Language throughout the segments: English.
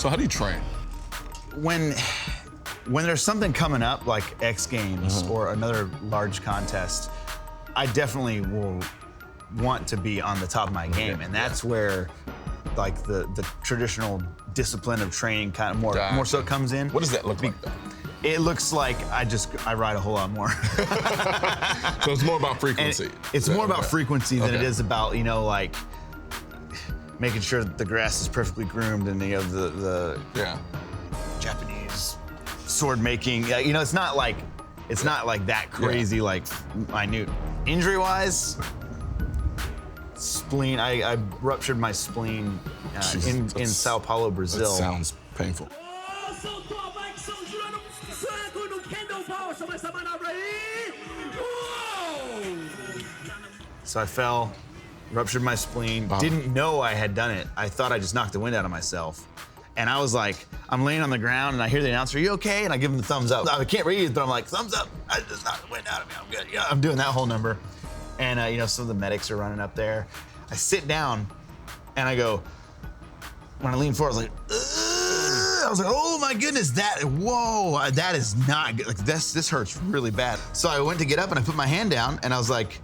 So how do you train? When there's something coming up, like X Games or another large contest, I definitely will want to be on the top of my game, and that's where like the traditional discipline of training kind of more so comes in. What does that look like, though? It looks like I ride a whole lot more. So it's more about frequency. It's more about frequency than it is about, like making sure that the grass is perfectly groomed and the Japanese sword making. It's not like that crazy, like minute. Injury wise, spleen. I ruptured my spleen in Sao Paulo, Brazil. That sounds painful. So I fell, ruptured my spleen, didn't know I had done it. I thought I just knocked the wind out of myself. And I was like, I'm laying on the ground and I hear the announcer, "Are you okay?" And I give him the thumbs up. I can't read it, but I'm like, "Thumbs up." I just knocked the wind out of me. I'm good. Yeah, I'm doing that whole number. And some of the medics are running up there. I sit down and I go, when I lean forward, I was like, ugh! I was like, oh my goodness, whoa, that is not good. Like this hurts really bad. So I went to get up and I put my hand down and I was like,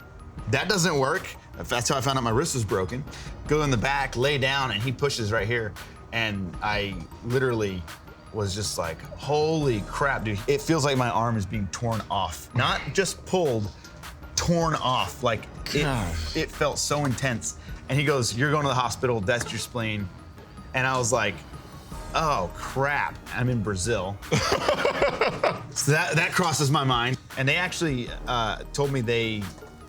that doesn't work. That's how I found out my wrist was broken. Go in the back, lay down, and he pushes right here. And I literally was just like, holy crap, dude. It feels like my arm is being torn off. Not just pulled, torn off. Like it felt so intense. And he goes, "You're going to the hospital, that's your spleen." And I was like, oh crap, I'm in Brazil. So that crosses my mind. And they actually told me they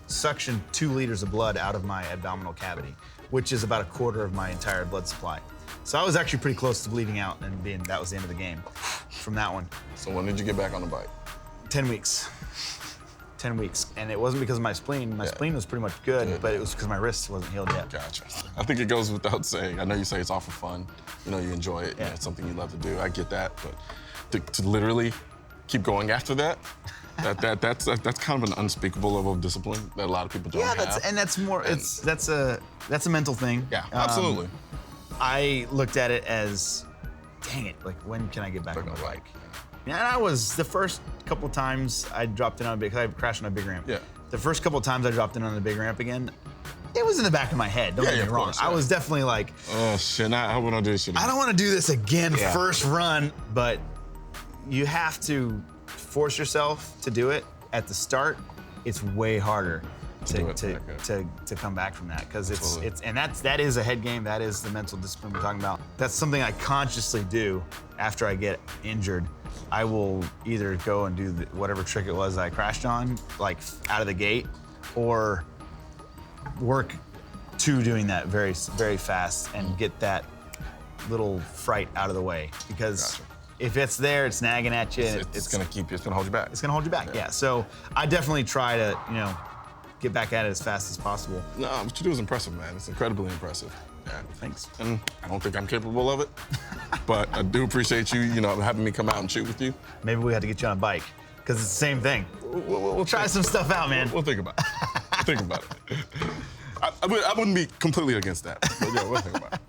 suctioned 2 liters of blood out of my abdominal cavity, which is about a quarter of my entire blood supply. So I was actually pretty close to bleeding out and that was the end of the game from that one. So when did you get back on the bike? 10 weeks. 10 weeks. And it wasn't because of my spleen. My spleen was pretty much good, but it was because my wrist wasn't healed yet. Gotcha. I think it goes without saying. I know you say it's all for fun. You enjoy it. It's something you love to do. I get that. But to literally keep going after that, that's kind of an unspeakable level of discipline that a lot of people don't have. And that's more, that's a mental thing. Yeah, absolutely. I looked at it as, dang it, like when can I get back on the bike? And I was, the first couple times I dropped in on because I crashed on a big ramp. Yeah. The first couple times I dropped in on the big ramp again, it was in the back of my head, don't get me wrong. I was definitely like, oh shit, I don't want to do this shit again. I don't want to do this again first run, but you have to force yourself to do it at the start. It's way harder to come back from that because that is a head game. That is the mental discipline we're talking about. That's something I consciously do after I get injured. I will either go and do whatever trick it was I crashed on, like out of the gate, or work to doing that very, very fast and get that little fright out of the way. Because if it's there, it's nagging at you. It's gonna hold you back. It's gonna hold you back, yeah. So I definitely try to, get back at it as fast as possible. No, what you do is impressive, man. It's incredibly impressive. Yeah. Thanks. And I don't think I'm capable of it, but I do appreciate you, having me come out and shoot with you. Maybe we have to get you on a bike, because it's the same thing. We'll try some stuff out, man. We'll think about it. Think about it. I wouldn't be completely against that, but yeah, we'll think about it.